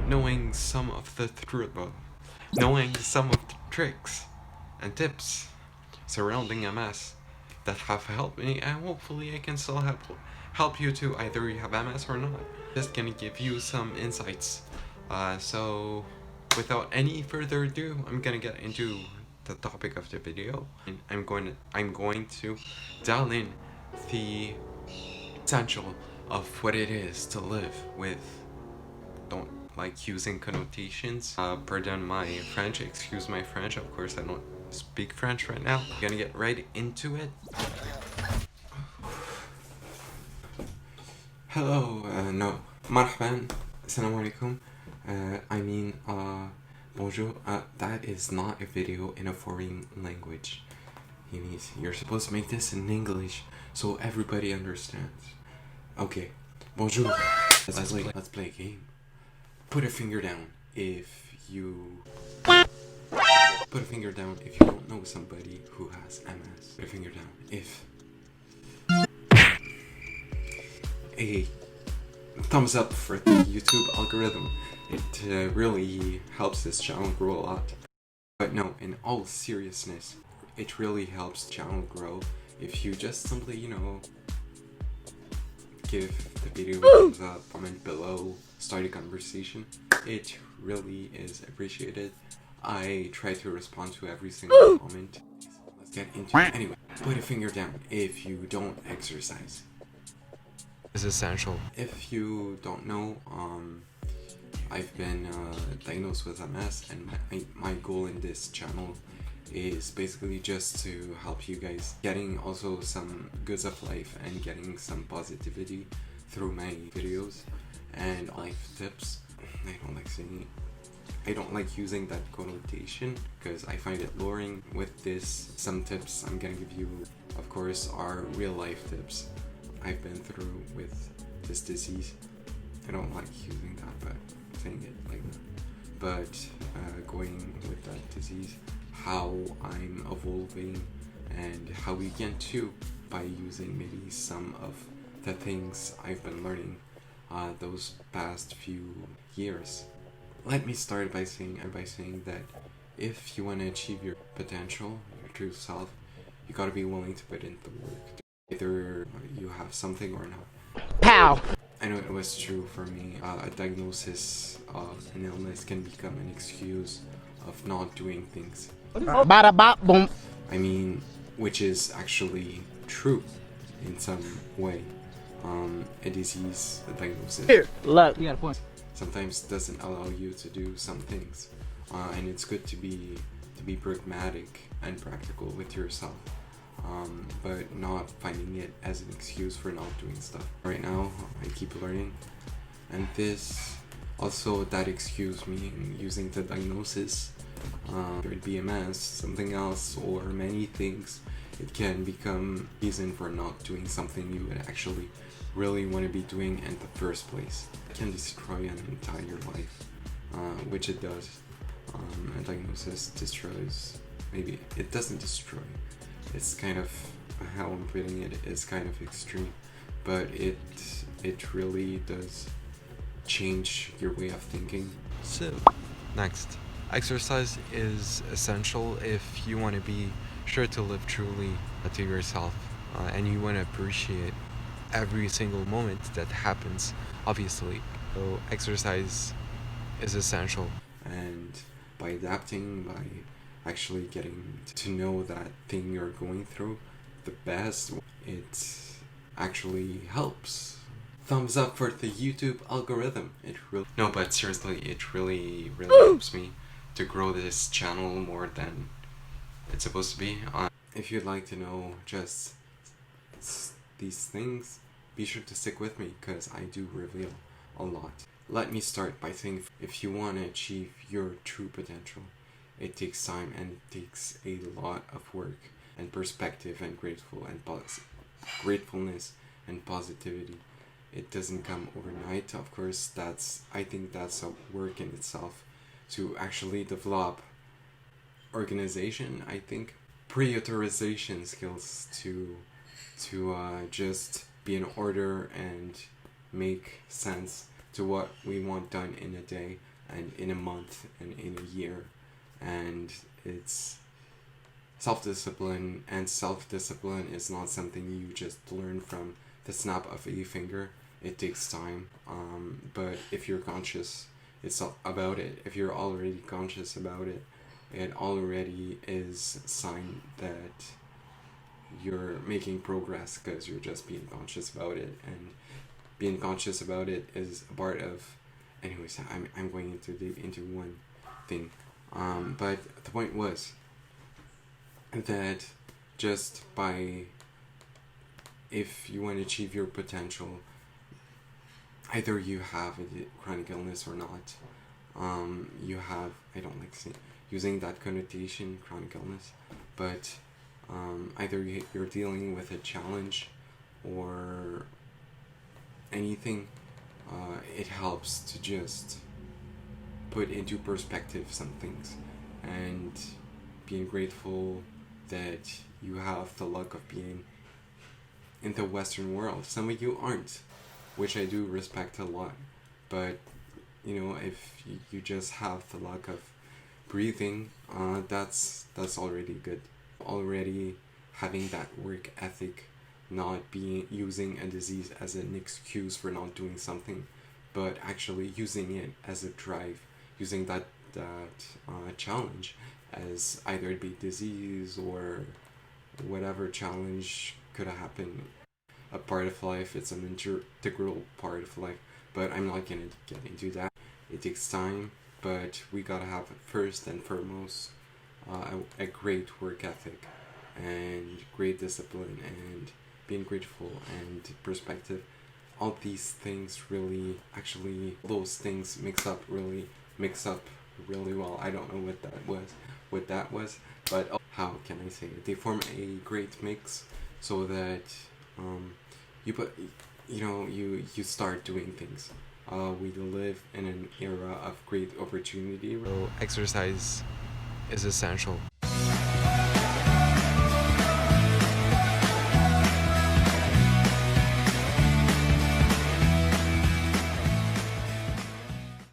knowing some of the tricks and tips surrounding MS that have helped me, and hopefully I can still help you to either you have MS or not. Just gonna give you some insights. So without any further ado, I'm gonna get into the topic of the video. And I'm going to dial in the essential of what it is to live with, don't like using connotations. Pardon my French, excuse my French, of course I don't speak French right now. I'm gonna get right into it. Hello, no, marhaban, assalamu alaikum, bonjour. That is not a video in a foreign language. You're supposed to make this in English so everybody understands. Okay, bonjour. Let's play a game. Put a finger down if you don't know somebody who has MS. Put a finger down if a thumbs up for the YouTube algorithm. It really helps this channel grow a lot. But no, in all seriousness, it really helps the channel grow if you just simply, give the video a thumbs up, comment below, start a conversation. It really is appreciated. I try to respond to every single comment. Let's get into it. Anyway, put a finger down if you don't exercise. It's essential. If you don't know, I've been diagnosed with MS, and my goal in this channel is basically just to help you guys getting also some goods of life and getting some positivity through my videos and life tips. I don't like using that connotation because I find it boring. With this, some tips I'm gonna give you, of course, are real life tips I've been through with this disease. I don't like using that, but saying it like that. But going with that disease, how I'm evolving and how we get to by using maybe some of the things I've been learning those past few years. Let me start by saying that if you want to achieve your potential, your true self, you gotta be willing to put in the work. Either you have something or not. Pow! I know it was true for me. A diagnosis of an illness can become an excuse of not doing things. Bada bop boom. Which is actually true in some way. A disease, a diagnosis. Here, look, you got a point. Sometimes doesn't allow you to do some things, and it's good to be pragmatic and practical with yourself, but not finding it as an excuse for not doing stuff. Right now, I keep learning, and this also that excuse me using the diagnosis. It would be MS, something else, or many things. It can become reason for not doing something you would actually really want to be doing in the first place. It can destroy an entire life, which it does. A diagnosis destroys, maybe it doesn't destroy. It's kind of, how I'm putting it is kind of extreme, but it really does change your way of thinking. So, next. Exercise is essential if you want to be sure to live truly to yourself, and you want to appreciate every single moment that happens, obviously. So exercise is essential, and by adapting, by actually getting to know that thing you're going through the best, it actually helps. Thumbs up for the YouTube algorithm. No, but seriously, it really helps me to grow this channel more than it's supposed to be. If you'd like to know just these things, be sure to stick with me because I do reveal a lot. Let me start by saying, if you want to achieve your true potential, it takes time and it takes a lot of work and perspective and gratefulness and positivity. It doesn't come overnight, of course. I think that's a work in itself to actually develop organization, I think, prioritization skills to just be in order and make sense to what we want done in a day, and in a month and in a year. And it's self-discipline, and self-discipline is not something you just learn from the snap of a finger. It takes time, but if you're conscious about it, if you're already conscious about it, it already is a sign that you're making progress, because you're just being conscious about it. And being conscious about it is a part of, anyways, I'm going into one thing, but the point was that just by, if you want to achieve your potential, either you have a chronic illness or not. You have, I don't like using that connotation, chronic illness, but either you're dealing with a challenge or anything, it helps to just put into perspective some things, and being grateful that you have the luck of being in the Western world. Some of you aren't, which I do respect a lot, but you know, if you just have the luck of breathing, that's already good. Already having that work ethic, not using a disease as an excuse for not doing something, but actually using it as a drive, using that challenge as either it be disease or whatever challenge could have happened, a part of life. It's an integral part of life, but I'm not gonna get into that. It takes time, but we gotta have first and foremost a great work ethic and great discipline and being grateful and perspective. All these things really, actually, those things mix up really well. I don't know what that was, but how can I say it? They form a great mix, so that you start doing things. We live in an era of great opportunity, so exercise is essential.